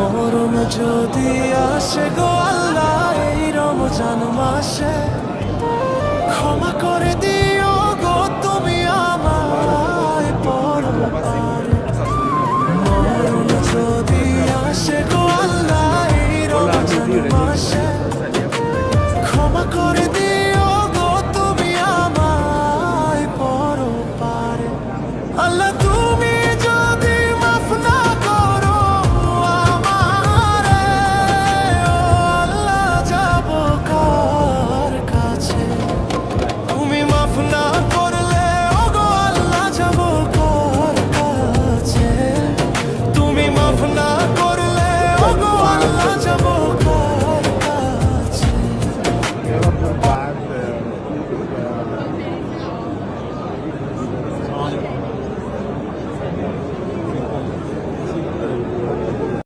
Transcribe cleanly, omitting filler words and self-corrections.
মরণ যদি আসে গো আল্লাহ এই রমজান মাসে, ক্ষমা করে দিও গো তুমি আমায় পরপারে। মরণ যদি আসে গো আল্লাহ এই রমজান মাসে,